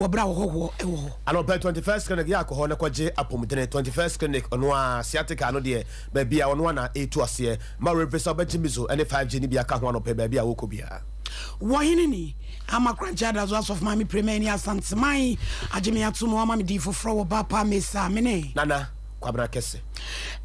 bra wo ho ano pe 21st clinic ya ko na kwaje apomudene 21st clinic ono a sciatica no de ba bia ono na etu ase ma reverse obejimizo ene 5G ni bia ka ho no pe ba bia wo ko bia Wahinini amakrancha da zo of mami premier ni asantemai agime atumo mami di foforo wo papa mesa mene nana kwabra kese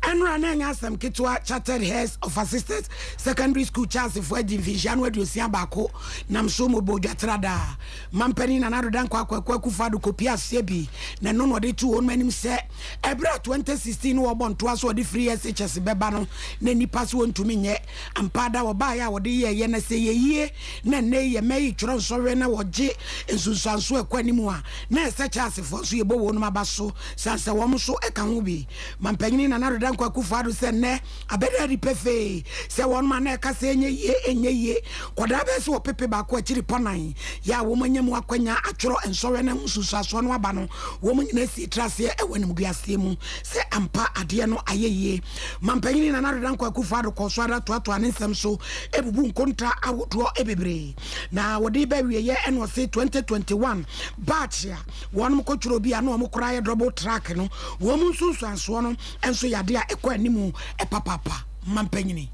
enra na nya asem ketwa chartered heads of assisted secondary school chance for division we do sia bako nam so mo bodwatrada mampani na nado dan kwa kufadu kopia sebi na no no de tu on manim se ebra 2016 wo bonto aso de free SHS beba no na nipa so ntumi nye ampada wo ba ya wo de ye na se ye na ye mai tworo sori na wo je ensunsanso ekwanimu a na SHS for so ye bo wo no mabaso sanse wo so eka ho bi mampani na nado dan kwa kufadu se ne abeda di pefe se won ma na ka se enye ye koda be se wo pepe ba ko akiri ponan ya wo manyam akwanya atworo ensore na mususaso no aba no wo munyina si trase e wanim guase mu se ampa ade no ayeye mampanyini na nado dan kwa kufadu ko so ada to anesem so ebubu nkontra awodo ebebre na wodi ba wiye eno se 2021 batch ya won mo kotworo bi ana mo kora ye double track no wo mu susuanso no enso yade a ekwa nimu e papa mampanyini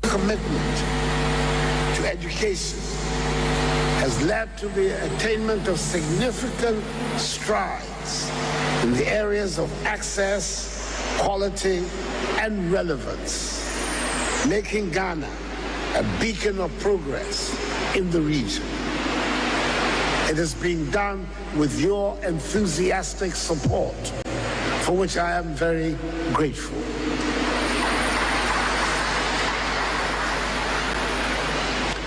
commitment to education has led to the attainment of significant strides in the areas of access, quality, and relevance, making Ghana a beacon of progress in the region. It is being done with your enthusiastic support, for which I am very grateful.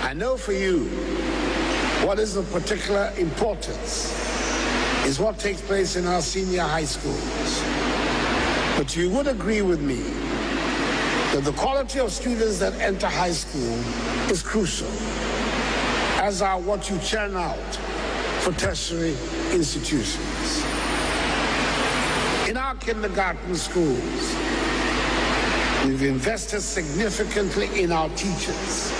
I know for you, what is of particular importance is what takes place in our senior high schools. But you would agree with me that the quality of students that enter high school is crucial, as are what you churn out for tertiary institutions. In our kindergarten schools, we've invested significantly in our teachers,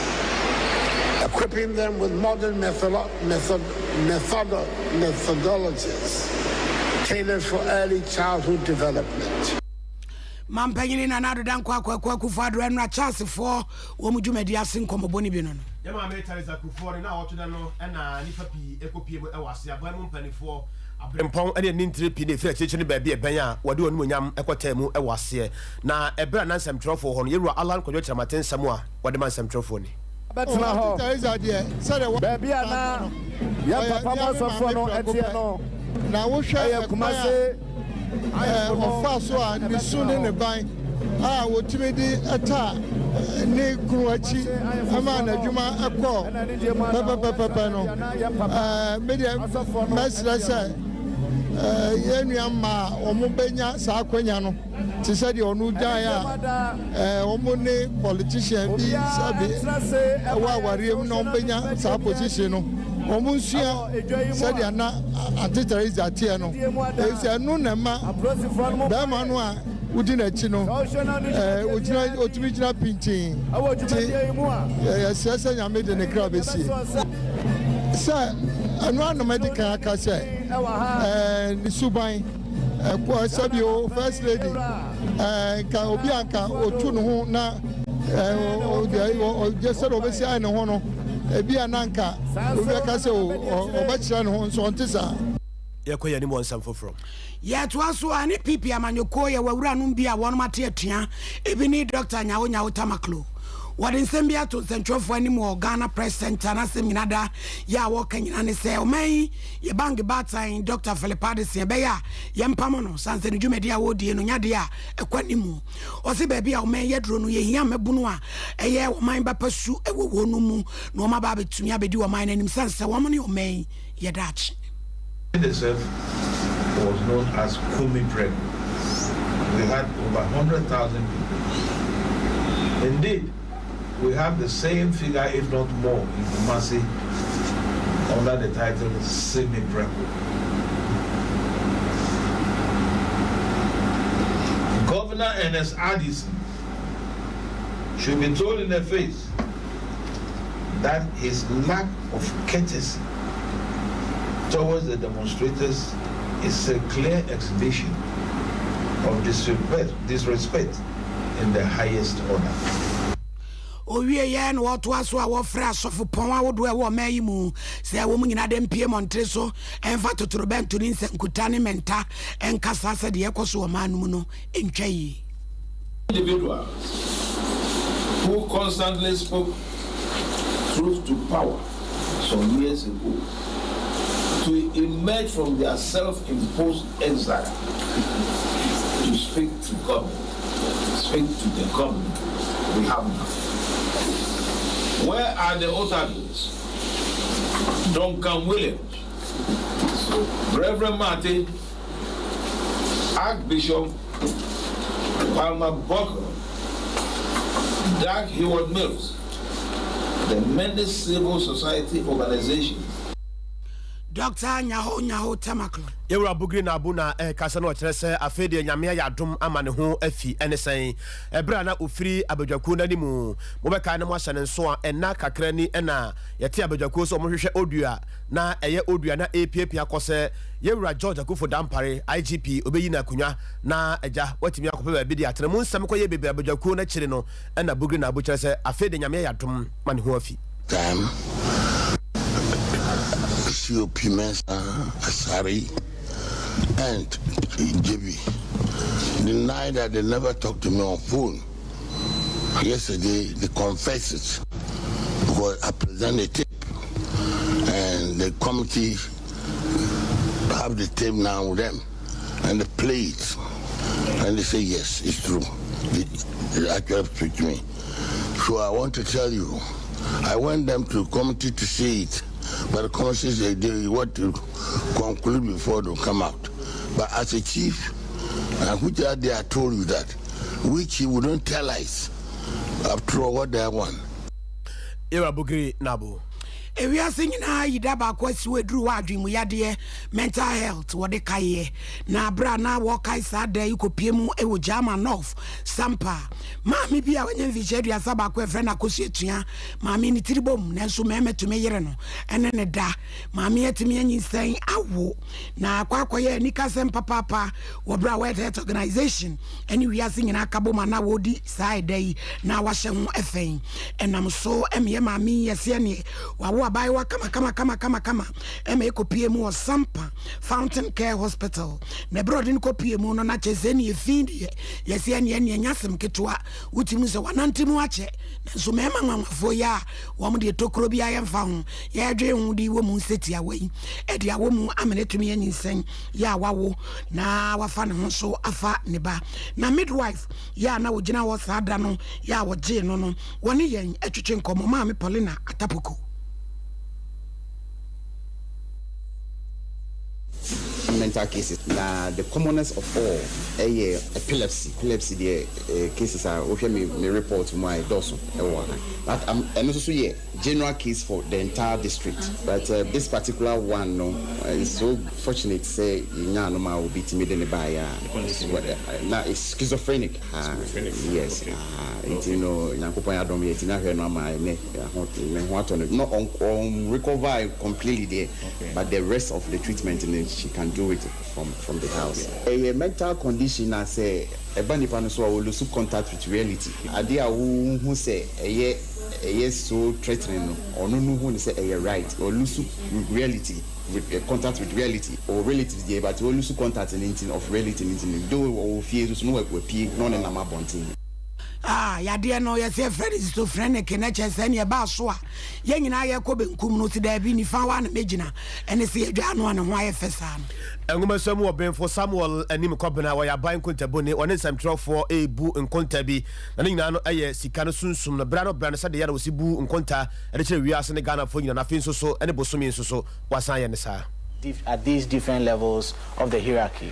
equipping them with modern methodologies tailored for early childhood development. Mampanyini na nado dan kwa kufadu enra chance for wo mujumedi asin komoboni bi no no ya ma me Teresa Kufori na oto da no na nipa pi ekopie mu ewase aban mu mpanifo abrempon ene nintire pi ne fere ne ba bi eben a wode onu monyam ekota mu ewase na ebra na nsɛmtrofo ho no yewura Alan Kodwo Kyerematen nsɛm a wode man nsɛmtrofo ni betna ho Teresa de sɛ ba bia na ya papa mo sɔfo no etie no na wo hwɛ Kumase ofa so a ni sunu ne ban a wotimi di eta ni kruachi ama na dwuma akọ papa no media mesra sɛ yenu ama omo benya sa akwanya no ti sɛ de onu dan a omo ne politician bi sabe wa wariem na ombenya sa position no omo nsua sɛ de na Teresa tie no ese no na ma ba ma no a udi na chi no ojina otumi jina pinchin sɛ nyame de ne kra besi sɛ anu anu medical aka sɛ ni suban ko sabio first lady ka obi anka otu no ho na o jesero obesi ai ne ho no ebi ananka obi aka sɛ o ba kira ne ho so ntisa yekoya ni mo nsam foforo to aso ani pipi amanyoko ye wawura no bia won mate atua ebi ni Dr. Nyawo Tamaklo wade nsem bia to centrofo ani mo Ghana Press Center na seminada ya wo kanyina ne se o man ye bang batain Dr. Philipades ye be ya ye mpamo no sanse ne dwumadi a wodie no nyade a ekwanimu o se ba bia o man ye dro no ye hia mabunu a eye o man ba pasu ewo no mu no o ma ba betumi abedi o man nanim sanse wo mo ne o man ye dachi itself was known as Kumi Prep. We had over 100,000 people. Indeed, we have the same figure, if not more, in Kumasi under the title Semi Prep. Governor Ernest Addison should be told in the face that his lack of courtesy towards the demonstrators is a clear exhibition of disrespect in the highest order. Owie ye na woto aso a wo fra asofo pon awodo e wo mayi mu se wo mu nyina dem pie montre so enfa totoro bento ni nsankuta ne menta enkasa se de yekoso wo manum no entwa yi. Individuals who constantly spoke truth to power some years ago to emerge from their self-imposed exile to speak to government, speak to the government we have now. Where are the Otables? Duncan Williams, Reverend Martin, Archbishop Palmer Buckle, Doug Heward Mills, the many civil society organizations. Dr. Nyaho Tamaklo. Yewra bugri na abuna kasa no kire se afede nyame ya dom amane ho afi enesen ebra na ofiri abadwaku na nimu mo beka na mo ahye nso a ena kakra ni ena yete abadwaku so mo hwehwe odua na eye odua na APP akose Yewra George Akufo Dampare IGP obeyi na kunwa na eja watimi akope ba bi di atene mo nsem ko ye bebe abadwaku na kire no ena bugri na abu kire se afede nyame ya dom mane ho afi COP Mensa, Asari, and JB denied that they never talked to me on phone. Yesterday, they confessed it because I presented the tape, and the committee have the tape now with them, and they play it, and they say yes, it's true. They actually speak to me. So I want to tell you, I want them to committee to see it. But the commission they want to conclude before they come out. But as a chief, which are they told you that, which he wouldn't tell us after all what they want. Ewa bugri nabu. We are singing Ida Bakwesi we drew wadri mu yade mental health wode kaye na bra na wokai sade you kopiemu e wo jama north Sompa maami bia wenye vijedu ya saba kwa friend akosi etua maami ni tiribom na nso meme tume yere no ene ne da maami etimi anyi sen awo na kwa ye nika sem papa wo bra World Health Organization any we are singing akaboma na wodi side day na wahye ho efen enam so emye maami yese ne wa abaiwa kama eme kopie mu Sompa Fountain Care Hospital na brodin kopie mu no na chezeni efindi yesi ene nyasem ketwa utimu se wanantimu ache so mema nwanfo ya wo mu de tokro bia yemfa ho ya dwe hu di wo mu seti awai e de awo mu amenetumi anyinsen ya wawo na wafa ne ho so afa ne ba na midwife ya na wogina wo sada no ya woje no woni yen atwetwe nkomo ma me Paulina Atapoko. Mental cases. Now the commonest of all, epilepsy. The cases are okay. Me report to my dorsal. But and also general case for the entire district. But this particular one, no, is so fortunate to say no ma will be timid by now it's schizophrenic. Yes. You know, Yankopaya don't yet na no ma not on recover completely there, but the rest of the treatment she can do it from the house. A mental condition I say a bunny so will lose contact with reality. Idea who say a yes so threatening or no who say a right or lose reality with contact with reality or relatives there, but lose contact in of reality do or fear to know what pig non and I'm bunting. Ya dear no ya say friend is to friend ke na chese ne ba so a ye nyina ye ko benkum no ti da bi ni fa wa na megina ene se adwa no an ho aye fesa no enguma samu obenfo Samuel anim kobena wa ya ban kontabone one samtrofo ebu nkonta bi na nyina no eye sika no sunsum no bra no sa de ya no sibu nkonta e de kire wiase ne Ghana fo nyina na fin so ene bosomi so wasan ye ne sa at these different levels of the hierarchy.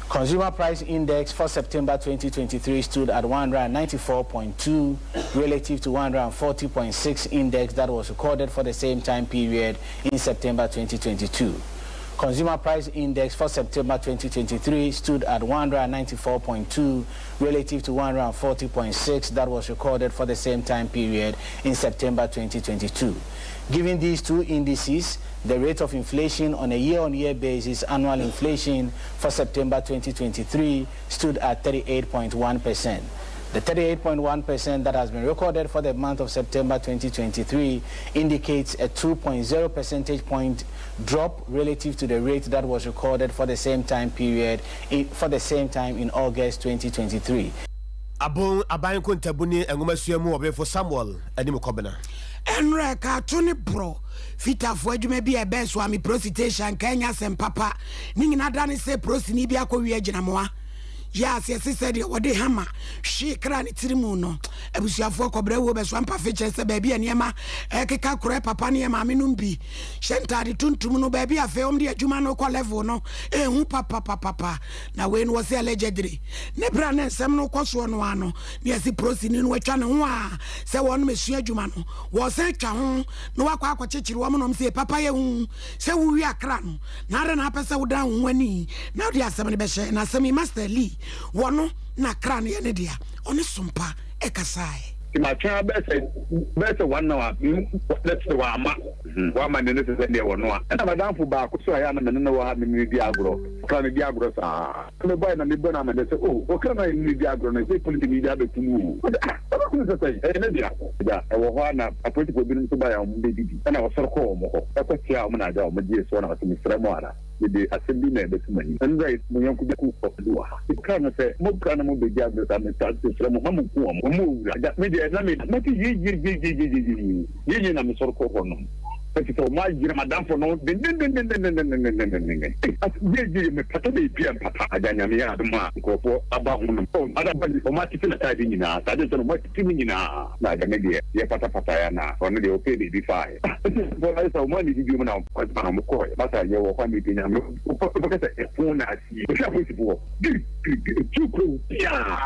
Consumer Price Index for September 2023 stood at 194.2 relative to 140.6 index that was recorded for the same time period in September 2022. Consumer Price Index for September 2023 stood at 194.2 relative to 140.6 that was recorded for the same time period in September 2022. Given these two indices, the rate of inflation on a year-on-year basis, annual inflation for September 2023 stood at 38.1%. The 38.1% that has been recorded for the month of September 2023 indicates a 2.0 percentage point drop relative to the rate that was recorded for the same time period in August 2023. Abon aban kontabuni engomasuamu obefo Samuel eni mukobena. Enre ka tuni bro fita fo adwuma bi ebe so ami prositation Kenya sem papa ni nyina dane se prosi ni bi akɔwi aginamoa. Yes, said what they hammer. She cranny tirimuno. Ebusiafo kobre wo be swampa feature se baby and yama ekeka kure papa ni yama minumbi. Shenta di tuntum no baby afe om di adwuma no kwa level no. Hu papa. Na we no was allegedly. Ne bra na nsem no kwaso no ano. Ne asi prosi ni no atwa ne ho a se won mesua adwuma no. Wo se twa ho no wakwa akwachichiri wo no mse papa ye hu. Se wo wi akra no. Na ara na apesa wo dan ho ani. Na di asem ne be hye na asem master Lee. Wano na kran ye ne dia oni Sompa ekasai ma twa bese one hour let's say wa ma ne se dia wono a na madam fu ba ko so ya na ne wa mi di agro kran di agro sa me boy na me bo na me say oh o kran na mi di agro na say politi mi dia betumu ko se say e ne dia da e wo ho na apoti ko bi no so ba ya mo be di na wo sor ko mo ko e ko tia mo na da mo die so na ko mi sra mo ara de assembly na betumani and right mo yanku be ku ko do ha kran say mo kran mo be di agro ta me ta sra mo ma mo ku mo ja me na me mati yi na me sor ko hono pati to ma jira madam for no den ye me pata be pia papa adanya me ya duma ko fo aba hono ada ba o ma tifina ta di nyina ta de so mo tifina nyina na ga me de ye pata ya na hono de o pe de bi fa bo la so mo ni di mo na pa mo ko ba ta ye wo kwa mi de nya me ko ka se fo na si o sha fo si bo tu ko ya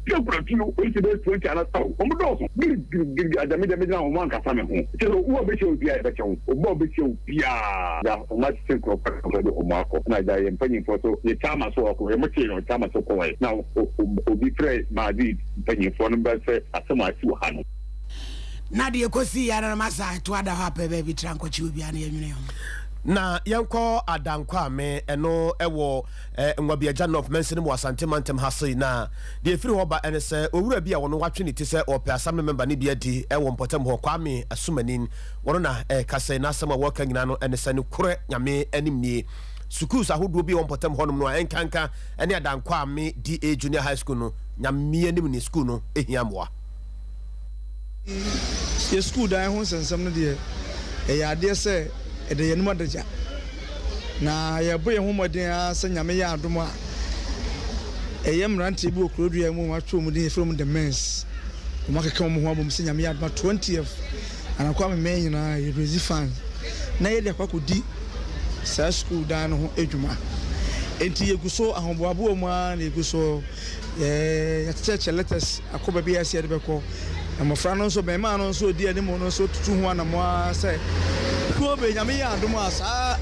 Jabra tino o se be so ala taw o mo do so giri adami de me na o man ka sa me ho se o be se o bia e be che o bo be se o bia ya o ma se ko pa ko do o ma ko na da ye mpanyin fo so ye chama so ko e mo che no chama so ko we na o bi pre ma di mpanyin fo no be se asema ati o ha no na de ko si ya na ma sa to ada ha pa be bi tranko chi obi ana ye nwene ho na yanko adankwa me eno ewo ngwabiaja of mention mo asante mantem hase na de efiri ho ba ene se owura bia wono watwe ni ti se ope assembly member ni bia di ewo mpotem ho kwame asumanin wono na kase na asema woka nyina no ene se ne kure nyame animnie schools ahodo bi mpotem ho no no enkanka ene adankwa me DA junior high school no nyame anim ni school no ehiamwa ye school dan ho sensem no de ya de se ede ye numa daja na ye boye ho modin asanya me ya adom a eye mrante bi okrodua mu atwo mu din from the mens o makeka mo ho abom senya me ya adom 20th ana kwa me nyina ye rezi fan na ye de kwakodi sa school dan ho edwuma enti ye guso ahomboabo mu a na ye guso ya teacher letters akoba bi ase de beko amofra no so be ma no so di ani mo no so tutu ho ana mo a say ko be nyame ya adom asa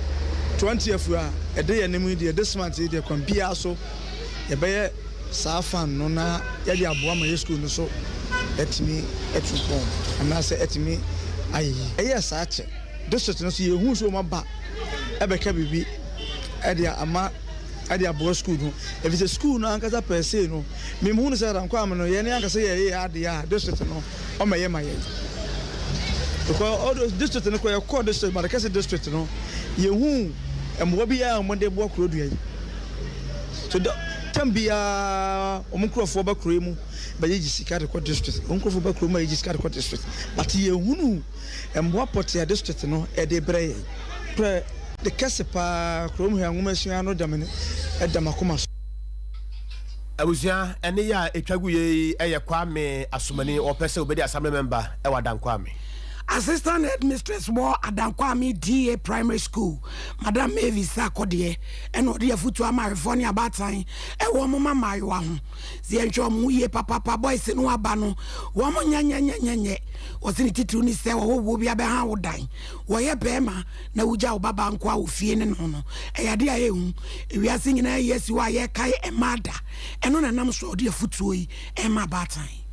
20th a ede ya nemu di this month di kwambia so ye be sa fan no na ya di aboa ma school no so etimi etupon ana say etimi ayi eye sa che district no so ye hu so ma ba ebe ka bibi e di ama ade aboa school no if it's a school no ankasa per se no me hu no say ran kwa no ye ne ankasa ye ade ya district no o ma ye because all those district no ko ye call district but the district no ye hu embo bia mo de bo krodua so tambia omkrofo ba kroemu ba ye gisika de district omkrofo ba kroemu ye gisika de district but ye hu no embo portia district no e de bre pre the Casepa Chrome Hangumashiano Damine at Damakuma. Abuzia ene ya etwagu ye eye kwame asumani or person obedi assembly member e wadan kwame. Assistant Headmistress War Adankwami DA Primary School, Madam Mavis Sakodie, and Odia Futu Amarifoni Abatan, a woman Mariwahu. The enjoy Muye Papa boys in Wabano, woman Yan was in Tituni Sewa who will be a behind would die. Why a Bema, Nauja Baba and Kwa Fien and Hono, a Yadia Eum, we are singing a yes, you are Kai and Mada, and on a number so dear Futui, Emma Batai.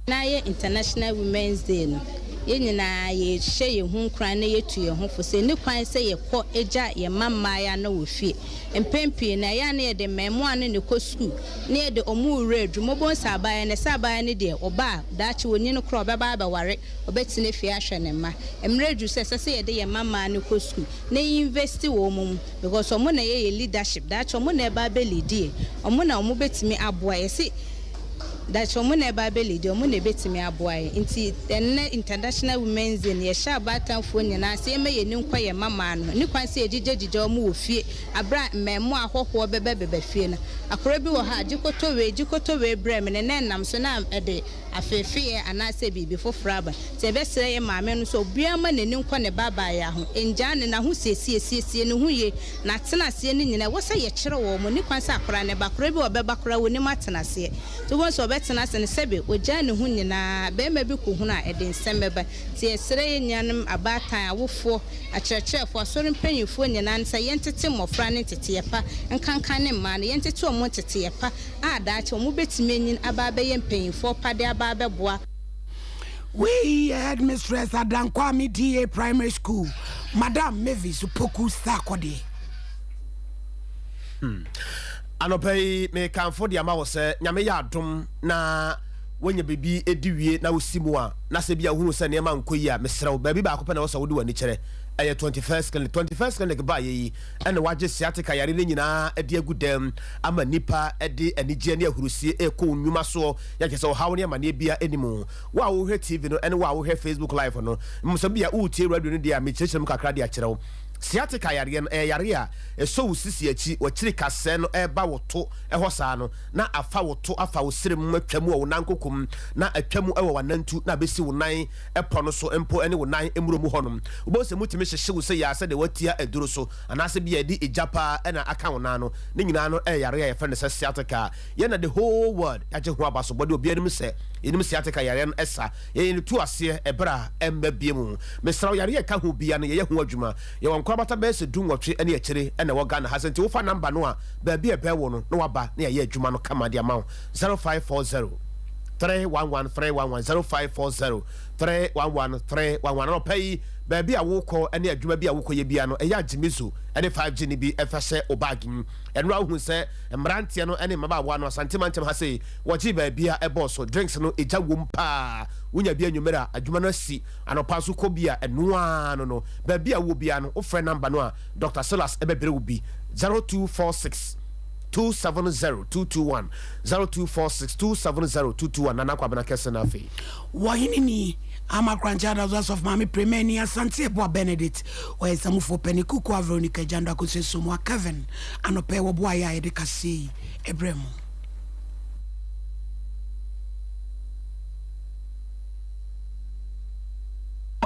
na ye International Women's Day no yenina ye hye ye hu kran na yetu ye hu fo se ni kwan se ye kɔ eja ye mamma ya na wo fie empempi na ya na ye de memo ane ne kɔ school na ye de omu wure adwuma bon sa abaye ne sa abaye ne de oba daachi woni no kro obeba ba ware obetine fie ahwe ne ma emredu se ye de ye mamma ne kɔ school na invest wo mum because omu na ye leadership daachi omu na ba be lead omu na omu betimi aboa ye se that's omu na ba be lead omu na betimi aboa ye nti International Women's Day ye sha batanfo nyina se me ye ni nkwa ye mama no ni kwan se ejije omu wo fie abra mmemo ahoho bebe fie na akora bi wo ha jikoto we brem ne nam so na ede afefie anase bibi fofra ba se be sere ye maame no so biama na ni nkwa ne baba ya ho enja ne na ho siesie ne ho ye na tena se ne nyina wo se ye kire wo mo ni kwan se akora ne ba akora bi wo be bakora wo ni matena se so wo so betena se ne sebe ogya ne ho nyina be ma bi ko hu na ede nsembeba tie sere ye nyanem abatan awofo akyerɛkyerɛfo asɔre mpanyimfo nyina nsa yentete mmɔfra ne tete yepa nkankan ne ma ne yentete omo tete yepa a daache omo betime nyin aba be ye mpanyimfo pade aba be boa. We headmistress Adankwami DA Primary School, Madam Mavis Poku Sakode. Anopei me kanfo de ama wo se nyame ya adom na wonya bibi ediwie na wosimu a na se bia hunu se ne ma nkoyi a mesrew ba bi ba akopɛ na wo sa wodi wani kyerɛ ɛyɛ 21st clinic ba yi ɛna wagye sciatica yare ne nyinaa ade agudam ama nipa ɛde anigye ne ahurusie ɛkɔ nnwuma so yɛkɛ sɛ hawo ne ama ne bia animu wa wo hwɛ TV no ɛne wa wo hwɛ Facebook live no mso bia utie radio no dia me kyerɛkyerɛm kakra de akyerɛw sciatica yare no yare a ɛso wo sisi achi wɔkyiri kasɛ no ɛba woto ɛhɔ saa no na afa woto afa wo serem atwam wɔ wo nankokom na atwam ɛwɔ wanantu na besi wo nan ɛpɔ no so empo ɛne wo nan emuro mu hɔnom wo sɛ mutimi hyehye wo sɛ ya sɛ de watia aduro so anaasɛ bia di ejapa ɛna aka wo nan no ne nyinaa no yare a yɛfɛ ne sɛ sciatica yɛna the whole world agye ho abaso bɔde obianim sɛ yenim sciatica yare no ɛsa yɛyɛ ne tu aseɛ ɛbra ɛmba biemu mesraw yare yɛ ka ho bia no yɛyɛ ho adwuma yɛwɔ nkɔbata bɛsɛ du nwɔtwe ɛne akyire ɛna wɔ Ghana hasenti wo fa number no a baabi ɛbɛ wo no na waba na yɛyɛ adwuma no kama de ama 0540 311 311 0540 311 311 no pay baabi a wokɔ ɛne adwuma bi a wokɔ yɛ bia no ɛyɛ agyimizo ɛne 5G ne bi ɛfɛ sɛ obagin ɛno ahu sɛ mmranteɛ no ɛne mmabaawa no asantema ntɛm ha sɛ wɔgye baabi a ɛbɔ so drinks no ɛgya wom paa wonya bi anwumere a adwuma no asi anɔpa so kɔ bi a ɛnoa no baabi a wo bia no wofrɛ number no a Dr. Silas ɛbɛbrɛ wo bi 0246 270 221 0246 270 221 nana kwabena kese na fe wahini ni ama kranchada of mami premeni asante bo Benedict o esamufo penikuku Veronica janda ko sesumo Kevin anope wo bo aya de kase ebremu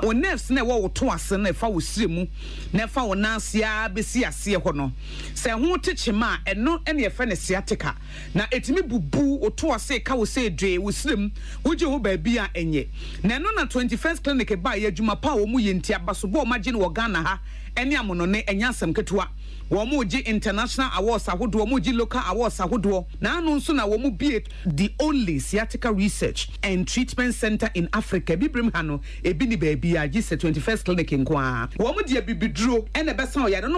o nerves na wo to ase na fa wo siremu na fa wo nansia besi ase ho no se ho techema eno ene ye fa ne sciatica na etimi bubu o to ase ka wo se dwe wo sirem wo je ho ba bi a enye na eno na 21st clinic ba ye adwuma pa wo mu ye ntia baso bo ma je ne wo Ghana ha ene amono ne enya asem ketewa wo mu ji international awards ahodo wo mu ji local awards ahodo na anu nso na wo mu be the only sciatica research and treatment center in Africa bibrim ha no ebi ni ba bi a ji se 21st clinic nko a wo mu dia bibiduro ene besa o ya no